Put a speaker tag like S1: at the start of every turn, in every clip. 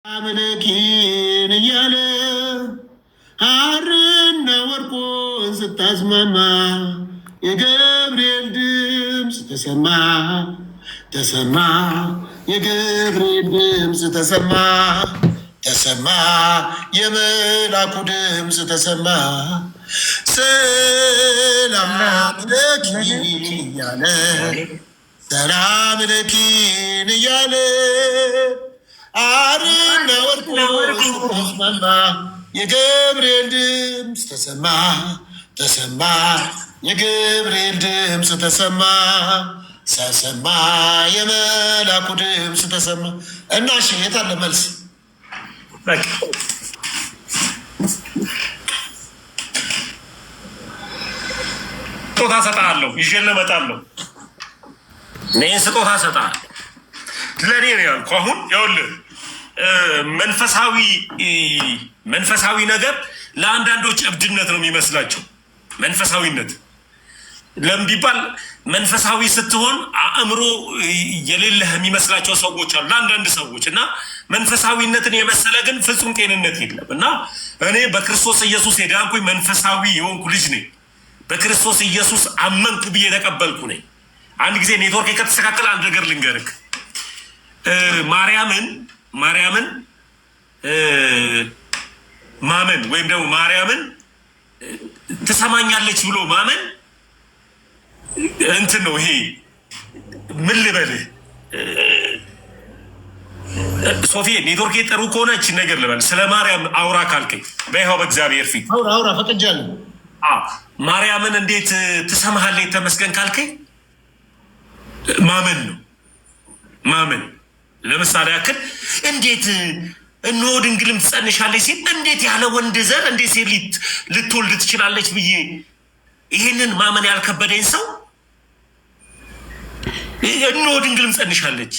S1: አምልኪን እያለ ሐርና ወርቁን ስታስማማ የገብርኤል ድምፅ ተሰማ ተሰማ የገብርኤል ድምፅ ተሰማ ተሰማ የመላኩ ድምፅ ተሰማ ሰላም ለኪ እያለ ሰላም ለኪን እያለ አርና ወርቁ ተስማማ የገብርኤል ድምፅ ተሰማ ተሰማ የገብርኤል ድምፅ ተሰማ ተሰማ የመላኩ ድምፅ ተሰማ። እና እሺ የት አለ መልስ?
S2: ስጦታ ሰጣለሁ፣ ይዤ እመጣለሁ። እኔን ስጦታ ሰጣለሁ ለእኔ ነው ያልኩህ። አሁን ይኸውልህ መንፈሳዊ ነገር ለአንዳንዶች እብድነት ነው የሚመስላቸው። መንፈሳዊነት ለምን ቢባል መንፈሳዊ ስትሆን አእምሮ የሌለህ የሚመስላቸው ሰዎች አሉ፣ ለአንዳንድ ሰዎች እና መንፈሳዊነትን የመሰለ ግን ፍጹም ጤንነት የለም። እና እኔ በክርስቶስ ኢየሱስ የዳንኩኝ መንፈሳዊ የሆንኩ ልጅ ነኝ። በክርስቶስ ኢየሱስ አመንኩ ብዬ ተቀበልኩ ነኝ። አንድ ጊዜ ኔትወርክ ከተስተካከለ አንድ ነገር ልንገርክ። ማርያምን ማመን ወይም ደግሞ ማርያምን ትሰማኛለች ብሎ ማመን እንትን ነው። ይሄ ምን ልበልህ ሶፊ፣ ኔትወርክ ጥሩ ከሆነ እችን ነገር ልበል። ስለ ማርያም አውራ ካልከኝ በይኸው በእግዚአብሔር ፊት
S1: አውራ ፈቅጃለሁ።
S2: ማርያምን እንዴት ትሰማሃለች ተመስገን ካልከኝ ማመን ነው። ማመን ለምሳሌ ያክል እንዴት እነሆ ድንግልም ትጸንሻለች ሲል እንዴት ያለ ወንድ ዘር እንዴት ሴት ልትወልድ ትችላለች ብዬ ይህንን ማመን ያልከበደኝ ሰው እነሆ ድንግልም ጸንሻለች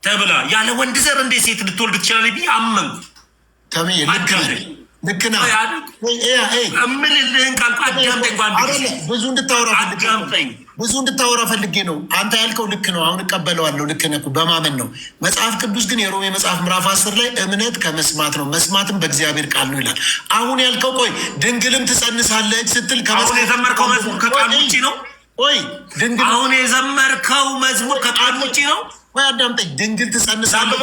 S2: ተብላ ያለ ወንድ ዘር እንዴት ሴት ልትወልድ ትችላለች ብዬ አመንኩ።
S1: ልክ ነው።
S2: እምልልህን ካልኩ አዳምጠኝ።
S1: ብዙ እንድታወራ ፈልጌ ነው። አንተ ያልከው ልክ ነው። አሁን እቀበለዋለሁ። ልክ ነህ። በማመን ነው። መጽሐፍ ቅዱስ ግን የሮሜ መጽሐፍ ምዕራፍ 10 ላይ እምነት ከመስማት ነው፣ መስማትም በእግዚአብሔር ቃል ነው ይላል። አሁን ያልከው ቆይ ድንግልም ትጸንሳለች ስትል
S2: አሁን የዘመርከው መዝሙር ከቃል ውጭ ነው።
S1: ቆይ ድንግል
S2: አሁን የዘመርከው መዝሙር ከቃል ውጭ ነው።
S1: ወይ አዳምጠኝ። ድንግል ትጸንሳለች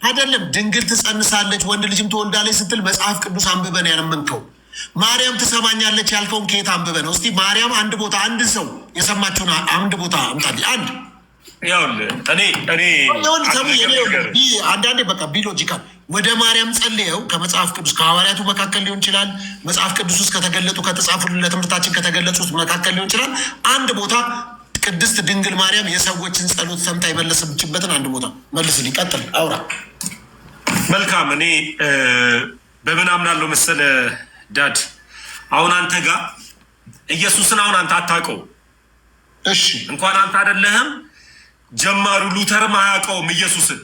S1: አይደለም፣ ድንግል ትጸንሳለች ወንድ ልጅም ትወልዳለች ስትል መጽሐፍ ቅዱስ አንብበን ያለመንከው። ማርያም ትሰማኛለች ያልከውን ከየት አንብበ ነው? እስቲ ማርያም አንድ ቦታ አንድ ሰው የሰማችሁን አንድ ቦታ አምጣልኝ። አንድ አንዳንዴ በቃ ቢሎጂካል ወደ ማርያም ጸልየው ከመጽሐፍ ቅዱስ ከሐዋርያቱ መካከል ሊሆን ይችላል። መጽሐፍ ቅዱስ ውስጥ ከተገለጡ ከተጻፉ ለትምህርታችን ከተገለጹት መካከል ሊሆን ይችላል። አንድ ቦታ ቅድስት ድንግል ማርያም የሰዎችን ጸሎት ሰምታ የመለሰችበትን አንድ ቦታ መልስልኝ። ይቀጥል፣ አውራ።
S2: መልካም። እኔ በምን አምናለሁ መሰለ ዳድ፣ አሁን አንተ ጋር ኢየሱስን አሁን አንተ አታውቀው።
S1: እሺ፣
S2: እንኳን አንተ አይደለህም ጀማሩ ሉተርም አያውቀውም ኢየሱስን።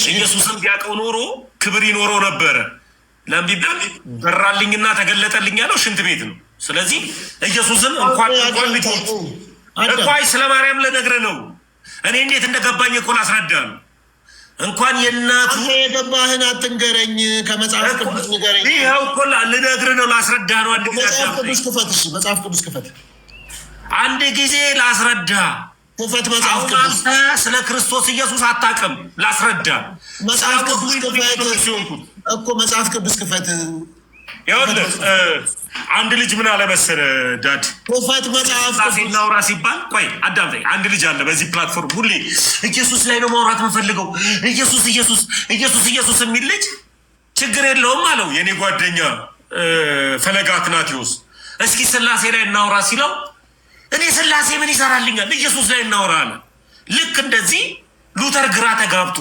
S2: ኢየሱስን ቢያውቀው ኖሮ ክብር ይኖረው ነበረ። ለምቢባል በራልኝና ተገለጠልኝ ያለው ሽንት ቤት ነው። ስለዚህ ኢየሱስን እንኳን ልጆች እንኳን ስለ ማርያም ልነግርህ ነው። እኔ እንዴት እንደገባኝ እኮ ላስረዳ ነው። እንኳን የእናቱ
S1: የገባህን አትንገረኝ፣ ከመጽሐፍ ቅዱስ ንገረኝ።
S2: ይኸው እኮ ልነግርህ ነው፣ ላስረዳ ነው። አንድ ጊዜ
S1: መጽሐፍ ቅዱስ ክፈት። እሺ፣ መጽሐፍ ቅዱስ ክፈት።
S2: አንድ ጊዜ ላስረዳ
S1: ክፈት። መጽሐፍ ቅዱስ
S2: ስለ ክርስቶስ ኢየሱስ አታውቅም፣ ላስረዳ።
S1: መጽሐፍ ቅዱስ ክፈት እኮ መጽሐፍ ቅዱስ ክፈት።
S2: ይኸውልህ አንድ ልጅ ምን አለ መሰለህ ዳድ፣
S1: ክፈት መጽሐፍ ቅዱስ
S2: እናውራ ሲባል ቆይ አዳምጠኝ። አንድ ልጅ አለ በዚህ ፕላትፎርም ሁሌ ኢየሱስ ላይ ነው ማውራት የምፈልገው፣ ኢየሱስ ኢየሱስ ኢየሱስ ኢየሱስ የሚል ልጅ ችግር የለውም አለው የኔ ጓደኛ ፈለገ አትናቴዎስ። እስኪ ስላሴ ላይ እናውራ ሲለው እኔ ስላሴ ምን ይሰራልኛል ኢየሱስ ላይ እናውራ አለ። ልክ እንደዚህ ሉተር ግራ ተጋብቶ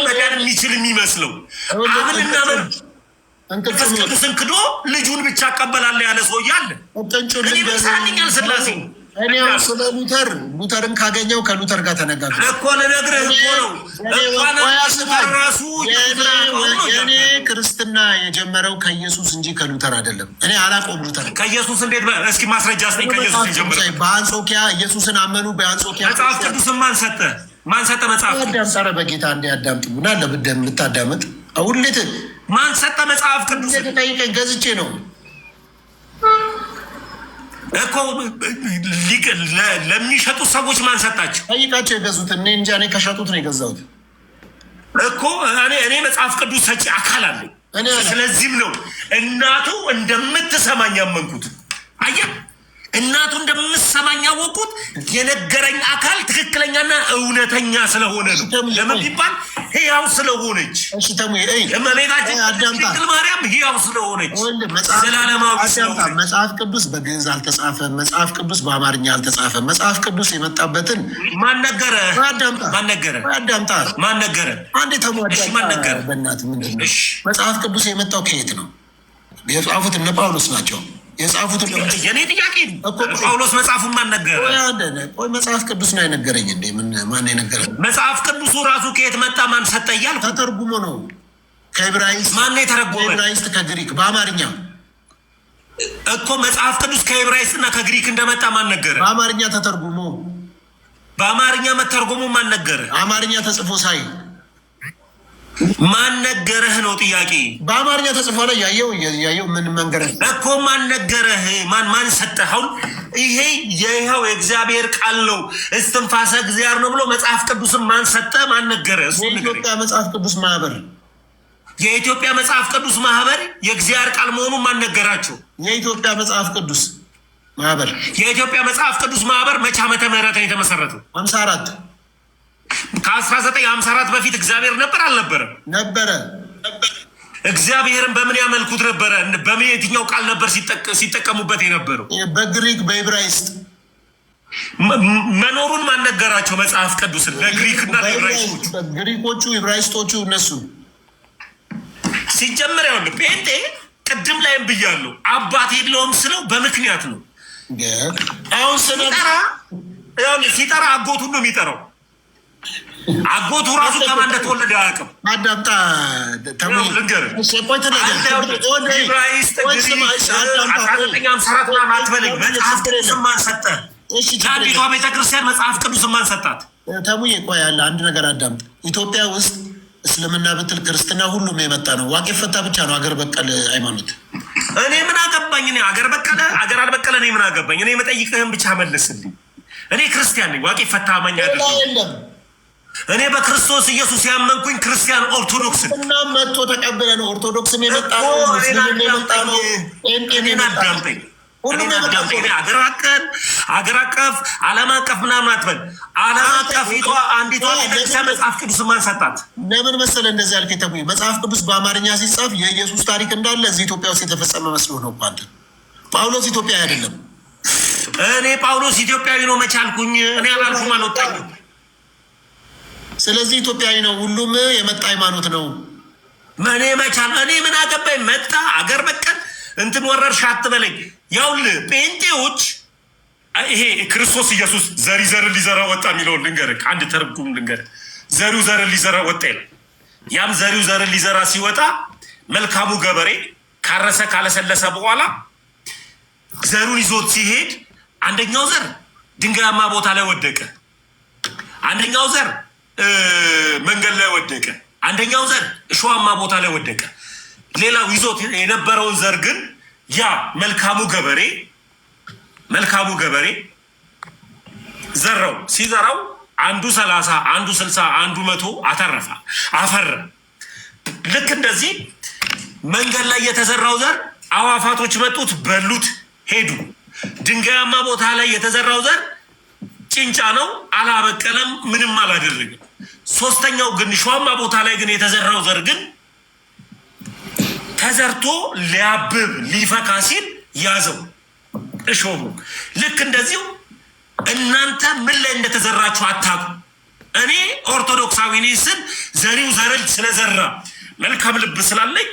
S2: መዳን የሚችል የሚመስለው አብንና መንፈስ ቅዱስን ክዶ ልጁን ብቻ እቀበላለሁ ያለ ሰውዬ አለ። እኔ ምን ይሰራልኛል ስላሴ?
S1: እኔ ስለ ሉተርን ካገኘው ከሉተር ጋር ተነጋግረን
S2: እኮ ልነግርህ እኮ ነው። ራሱ
S1: የኔ ክርስትና የጀመረው ከኢየሱስ እንጂ ከሉተር አይደለም። እኔ አላውቀውም ሉተር
S2: ከኢየሱስ እንዴት እስኪ ማስረጃ ስጠኝ። ከኢየሱስ የጀመረው
S1: በአንጾኪያ ኢየሱስን አመኑ። በአንጾኪያ
S2: መጽሐፍ ቅዱስን ማን ሰጠ? ማን ሰጠ መጽሐፍ ቅዱስ?
S1: አዳም ጸረ በጌታ እንዲያዳምጥ ቡና ለብደም የምታዳምጥ ሁሌት
S2: ማን ሰጠ መጽሐፍ ቅዱስ?
S1: ጠይቀኝ ገዝቼ ነው
S2: እኮ ለሚሸጡት ሰዎች ማን ሰጣቸው?
S1: ጠይቃቸው የገዙት እኔ እንጃ። እኔ ከሸጡት ነው የገዛሁት
S2: እኮ እኔ መጽሐፍ ቅዱስ ሰጪ አካል አለኝ። ስለዚህም ነው እናቱ እንደምትሰማኝ ያመንኩት። አየህ፣ እናቱ እንደምትሰማኝ ያወቁት የነገረኝ አካል ትክክለኛና እውነተኛ ስለሆነ ነው። ለምን ቢባል ሕያው ስለሆነች፣ እመቤታችን ድንግል ማርያም ሕያው ስለሆነች፣ ዘላለማዊ ስለሆነች።
S1: መጽሐፍ ቅዱስ በግዕዝ አልተጻፈም። መጽሐፍ ቅዱስ በአማርኛ አልተጻፈም። መጽሐፍ ቅዱስ የመጣበትን
S2: ማን ነገረ?
S1: አዳምጣ።
S2: ማን ነገረ?
S1: አንዴ ተሟዳ
S2: ማን ነገረ?
S1: በእናትህ ምንድን ነው መጽሐፍ ቅዱስ የመጣው ከየት ነው? የጻፉት እነ ጳውሎስ ናቸው የጻፉት።
S2: የኔ ጥያቄ ጳውሎስ መጽሐፉን ማን ነገረ?
S1: ቆይ መጽሐፍ ቅዱስ ነው የነገረኝ እንዴ? ማን የነገረኝ?
S2: መጽሐፍ ቅዱሱ ራሱ ከየት መጣ? ማን ሰጠ እያልኩ
S1: ተተርጉሞ ነው ከዕብራይስጥ። ማን የተረጎመ? ከዕብራይስጥ ከግሪክ በአማርኛ
S2: እኮ መጽሐፍ ቅዱስ ከዕብራይስጥ እና ከግሪክ እንደመጣ ማን ነገረ?
S1: በአማርኛ ተተርጉሞ።
S2: በአማርኛ መተርጎሙ ማን ነገረ?
S1: አማርኛ ተጽፎ ሳይ
S2: ማን ነገረህ ነው ጥያቄ።
S1: በአማርኛ ተጽፎ ላይ ያየው ምን መንገር
S2: እኮ ማን ነገረህ? ማን ሰጠህ? አሁን ይሄ የይኸው የእግዚአብሔር ቃል ነው እስትንፋሰ እግዚአብሔር ነው ብሎ መጽሐፍ ቅዱስን ማን ሰጠ? ማን ነገረ?
S1: የኢትዮጵያ መጽሐፍ ቅዱስ ማህበር።
S2: የኢትዮጵያ መጽሐፍ ቅዱስ ማህበር የእግዚአብሔር ቃል መሆኑን ማን ነገራቸው?
S1: የኢትዮጵያ መጽሐፍ ቅዱስ ማህበር።
S2: የኢትዮጵያ መጽሐፍ ቅዱስ ማህበር መቼ ዓመተ ምህረት ነው የተመሰረተው?
S1: 54
S2: ከ1954 በፊት እግዚአብሔር ነበር አልነበረም?
S1: ነበረ።
S2: እግዚአብሔርን በምን ያመልኩት ነበረ? በምን የትኛው ቃል ነበር ሲጠቀሙበት የነበረው?
S1: በግሪክ በዕብራይስጥ
S2: መኖሩን ማን ነገራቸው? መጽሐፍ ቅዱስን ለግሪክ እና ለዕብራይስጦቹ።
S1: ግሪኮቹ ዕብራይስጦቹ እነሱ
S2: ሲጀመር ያው ጴንጤ ቅድም ላይም ብያለሁ አባት የለውም ስለው በምክንያት ነው።
S1: አሁን
S2: ሲጠራ አጎቱን ነው የሚጠራው። አጎቱ ራሱ ከማን እንደተወለደ አያውቅም።
S1: አዳምጣ
S2: ልንገርህ፣ ዕብራይስጥ ማትበለኝ መጽሐፍ ቅዱስን ማን ሰጠ? ለአንዲቷ ቤተክርስቲያን መጽሐፍ ቅዱስን ማን ሰጣት?
S1: ተሙዬ ቆይ ያለ አንድ ነገር አዳምጥ። ኢትዮጵያ ውስጥ እስልምና ብትል ክርስትና ሁሉም የመጣ ነው። ዋቄ ፈታ ብቻ ነው አገር በቀል ሃይማኖት።
S2: እኔ ምን አገባኝ? እኔ አገር አልበቀለ እኔ ምን አገባኝ? እኔ መጠይቅህን ብቻ መልስልኝ። እኔ ክርስቲያን ነኝ። ዋቄ ፈታ አማኝ አይደለም። እኔ በክርስቶስ ኢየሱስ ያመንኩኝ ክርስቲያን ኦርቶዶክስ
S1: እና መጥቶ ተቀበለ ነው። ኦርቶዶክስም የመጣ ነው። ሙስሊም የመጣ ነው።
S2: እኔን አዳምጠኝ። አገር አቀፍ ዓለም አቀፍ ምናምን አትበል። ዓለም አቀፊቷ አንዲቷ ቤተክርስቲያን መጽሐፍ ቅዱስ ማን ሰጣት?
S1: ለምን መሰለ እንደዚህ ያልከኝ? ተሙዬ መጽሐፍ ቅዱስ በአማርኛ ሲጻፍ የኢየሱስ ታሪክ እንዳለ እዚህ ኢትዮጵያ ውስጥ የተፈጸመ መስሎ ነው። አንተ ጳውሎስ ኢትዮጵያ አይደለም።
S2: እኔ ጳውሎስ ኢትዮጵያዊ ነው መቻልኩኝ። እኔ አላልኩም፣ አልወጣኝም።
S1: ስለዚህ ኢትዮጵያዊ ነው። ሁሉም የመጣ ሃይማኖት ነው።
S2: እኔ መቻል እኔ ምን አገባኝ? መጣ አገር በቀል እንትን ወረርሽ አትበለኝ። ያውልህ ጴንጤዎች ይሄ ክርስቶስ ኢየሱስ ዘርን ሊዘራ ወጣ የሚለውን ልንገርህ፣ አንድ ተርጉም ልንገርህ። ዘርን ሊዘራ ወጣ ይላል። ያም ዘርን ሊዘራ ሲወጣ መልካሙ ገበሬ ካረሰ ካለሰለሰ በኋላ ዘሩን ይዞት ሲሄድ አንደኛው ዘር ድንጋያማ ቦታ ላይ ወደቀ፣ አንደኛው ዘር መንገድ ላይ ወደቀ፣ አንደኛው ዘር እሾሃማ ቦታ ላይ ወደቀ። ሌላው ይዞት የነበረውን ዘር ግን ያ መልካሙ ገበሬ ዘራው። ሲዘራው አንዱ 30 አንዱ 60 አንዱ 100 አፈራ። ልክ እንደዚህ መንገድ ላይ የተዘራው ዘር አዋፋቶች መጡት፣ በሉት፣ ሄዱ። ድንጋያማ ቦታ ላይ የተዘራው ዘር ጭንጫ ነው፣ አላበቀለም፣ ምንም አላደረገም። ሶስተኛው ግን እሾሃማ ቦታ ላይ ግን የተዘራው ዘር ግን ተዘርቶ ሊያብብ ሊፈካ ሲል ያዘው እሾሁ። ልክ እንደዚሁ እናንተ ምን ላይ እንደተዘራችሁ አታውቁም። እኔ ኦርቶዶክሳዊ ነኝ ስል ዘሪው ዘርን ስለዘራ መልካም ልብ ስላለኝ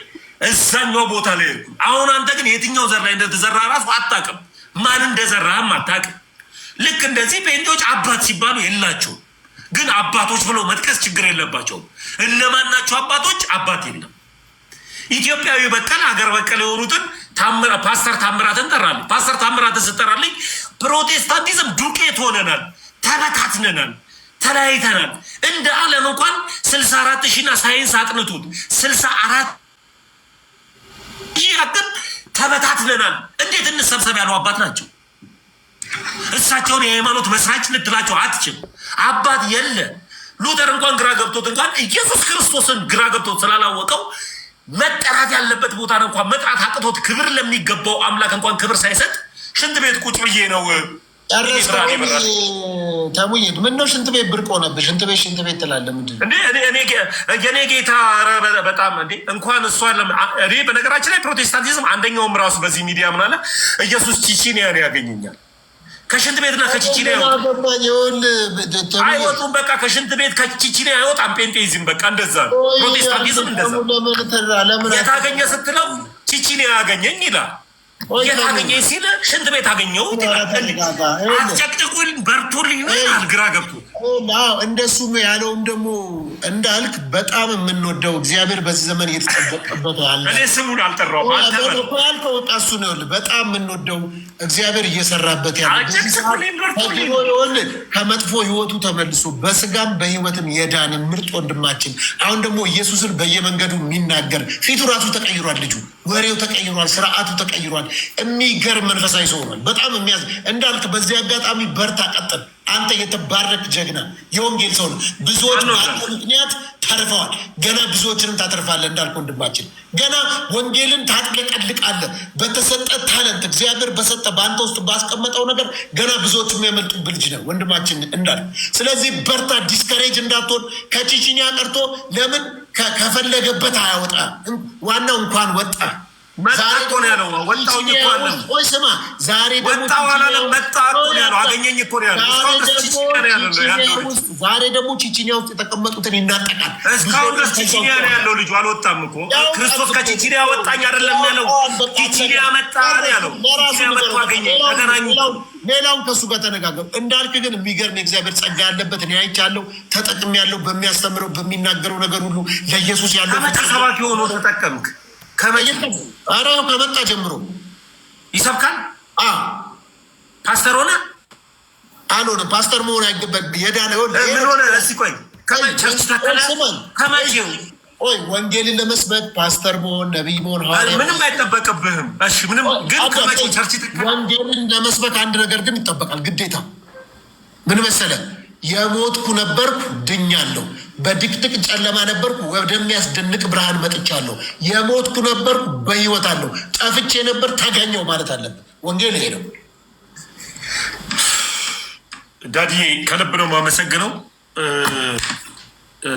S2: እዛኛው ቦታ ላይ ሄድኩ። አሁን አንተ ግን የትኛው ዘር ላይ እንደተዘራ ራሱ አታውቅም፣ ማን እንደዘራህም አታውቅም። ልክ እንደዚህ ጴንጤዎች አባት ሲባሉ የላቸውም፣ ግን አባቶች ብለው መጥቀስ ችግር የለባቸውም። እነማን ናቸው አባቶች? አባት የለም። ኢትዮጵያዊ በቀል ሀገር በቀል የሆኑትን ፓስተር ታምራትን ጠራለሁ። ፓስተር ታምራትን ስጠራልኝ ፕሮቴስታንቲዝም ዱቄት ሆነናል፣ ተበታትነናል። ተለያይተናል። እንደ ዓለም እንኳን 64,000ና ሳይንስ አጥንቱት 64 ያክል ተበታትነናል። እንዴት እንሰብሰብ ያሉ አባት ናቸው። እሳቸውን የሃይማኖት መስራች ልትላቸው አትችል። አባት የለ። ሉተር እንኳን ግራ ገብቶት እንኳን ኢየሱስ ክርስቶስን ግራ ገብቶት ስላላወቀው መጠራት ያለበት ቦታ እንኳን መጥራት አቅቶት ክብር ለሚገባው አምላክ እንኳን ክብር ሳይሰጥ ሽንት ቤት ቁጭ ብዬ ነው
S1: ተሙዬ። ምነው ሽንት ቤት ብርቅ ሆነብህ? ሽንት ቤት ትላለህ ምንድን ነው?
S2: የኔ ጌታ በጣም እንዴ እንኳን እሷ እኔ በነገራችን ላይ ፕሮቴስታንቲዝም አንደኛውም ራሱ በዚህ ሚዲያ ምናለ ኢየሱስ ቺቺኒያ ነው ያገኘኛል። ከሽንት ቤትና ከቺቺኒያ አይወጡም። በቃ ከሽንት ቤት ከቺቺኒያ አይወጣም። ጴንጤይዝም በቃ እንደዛ ነው። ፕሮቴስታንቲዝም እንደዛ የታገኘ ስትለው ቺቺኒያ ያገኘኝ ይላል። የታገኘኝ ሲል ሽንት ቤት አገኘው አስጨቅጭቁኝ በርቱልኝ ግራ ገብቶ
S1: እንደሱም ያለውም ደግሞ እንዳልክ በጣም የምንወደው እግዚአብሔር በዚህ ዘመን እየተጠበቀበት ያለ
S2: እኔ ስሙን አልጠራውም
S1: ያልከው እሱ ነው። በጣም የምንወደው እግዚአብሔር እየሰራበት ያለ ከመጥፎ ህይወቱ ተመልሶ በስጋም በህይወትም የዳነ ምርጥ ወንድማችን አሁን ደግሞ ኢየሱስን በየመንገዱ የሚናገር ፊቱ ራሱ ተቀይሯል። ልጁ ወሬው ተቀይሯል። ስርዓቱ ተቀይሯል። የሚገርም መንፈሳዊ ሰው ሆኗል። በጣም የሚያዝ እንዳልክ በዚህ አጋጣሚ በርታ፣ ቀጥል። አንተ የተባረክ ጀግና የወንጌል ሰው ነው። ብዙዎች በአንተ ምክንያት ተርፈዋል። ገና ብዙዎችንም ታተርፋለህ። እንዳልክ ወንድማችን ገና ወንጌልን ታጥለቀልቃለህ። በተሰጠ ታለንት እግዚአብሔር በሰጠ በአንተ ውስጥ ባስቀመጠው ነገር ገና ብዙዎች የሚያመልጡብህ ልጅ ነው ወንድማችን እንዳልክ። ስለዚህ በርታ፣ ዲስከሬጅ እንዳትሆን። ከቺቺኒያ ቀርቶ ለምን ከፈለገበት አያወጣ። ዋናው እንኳን ወጣ።
S2: መጣ እኮ ነው ያለው። ወጣሁኝ እኮ አለም።
S1: ቆይ ስማ፣ ዛሬ ደግሞ
S2: ወጣሁ አላለም። መጣ እኮ ነው ያለው። አገኘኝ እኮ ነው ያለው።
S1: ዛሬ ደግሞ ቺቺኒያ ውስጥ የተቀመጡትን ይናጠቃል።
S2: እስካሁን ድረስ ቺቺኒያ ነው ያለው። ልጁ አልወጣም እኮ። ክርስቶስ ከቺቺኒያ ወጣኝ አይደለም ያለው። ቺቺኒያ መጣ ነው ያለው። ቺቺኒያ መጣ አገኘኝ፣ ተገናኙ።
S1: ሌላውን ከእሱ ጋር ተነጋገሩ። እንዳልክ ግን የሚገርም የእግዚአብሔር ጸጋ ያለበት እኔ አይቻለሁ፣ ተጠቅሜያለሁ። በሚያስተምረው በሚናገረው ነገር ሁሉ ለኢየሱስ ያለው
S2: ከመጣ ሰባት የሆነ ተጠቀምክ።
S1: ከመጣ ጀምሮ
S2: ይሰብካል። ፓስተር ሆነ
S1: አልሆነ ፓስተር መሆን አይገባል። የዳነ
S2: ምን ሆነ? እስኪ ቆይ ከመቸርች ተከለ ከመቼው
S1: ወንጌልን ለመስበክ ፓስተር መሆን ነቢይ መሆን
S2: ምንም አይጠበቅብህም። እሺ ምንም ግን ከመቼው ቸርች ተከለ
S1: ወንጌልን ለመስበክ አንድ ነገር ግን ይጠበቃል፣ ግዴታ። ምን መሰለህ? የሞትኩ ነበርኩ ድኛለሁ፣ በድቅድቅ ጨለማ ነበርኩ ወደሚያስደንቅ ብርሃን መጥቻለሁ። የሞትኩ ነበርኩ በህይወት አለሁ፣ ጠፍቼ ነበር ተገኘው ማለት አለብን። ወንጌል ይሄ ነው።
S2: ዳዲዬ ከልብ ነው የማመሰግነው።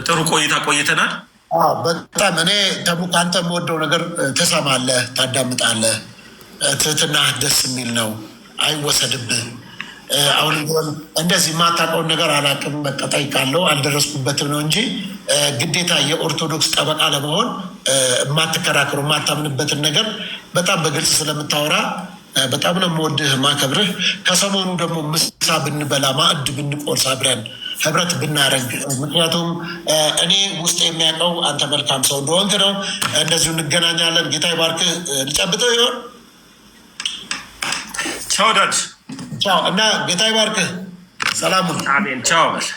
S2: ጥሩ ቆይታ ቆይተናል።
S1: በጣም እኔ ከአንተ የምወደው ነገር ትሰማለህ፣ ታዳምጣለህ። ትህትና ደስ የሚል ነው፣ አይወሰድብህ። አሁን እንደዚህ የማታውቀውን ነገር አላውቅም፣ በቃ ጠይቃለሁ፣ አልደረስኩበትም ነው እንጂ ግዴታ የኦርቶዶክስ ጠበቃ ለመሆን የማትከራከሩ የማታምንበትን ነገር በጣም በግልጽ ስለምታወራ በጣም ነው የምወድህ ማከብርህ። ከሰሞኑ ደግሞ ምሳ ብንበላ ማዕድ ብንቆርስ አብረን ህብረት ብናደርግ፣ ምክንያቱም እኔ ውስጥ የሚያውቀው አንተ መልካም ሰው እንደሆንክ ነው። እንደዚሁ እንገናኛለን። ጌታ ይባርክህ። ልጨብጠው ይሆን?
S2: ቻው ዳድ።
S1: ቻው እና ጌታ ይባርክህ። ሰላሙን።
S2: አሜን። ቻው በል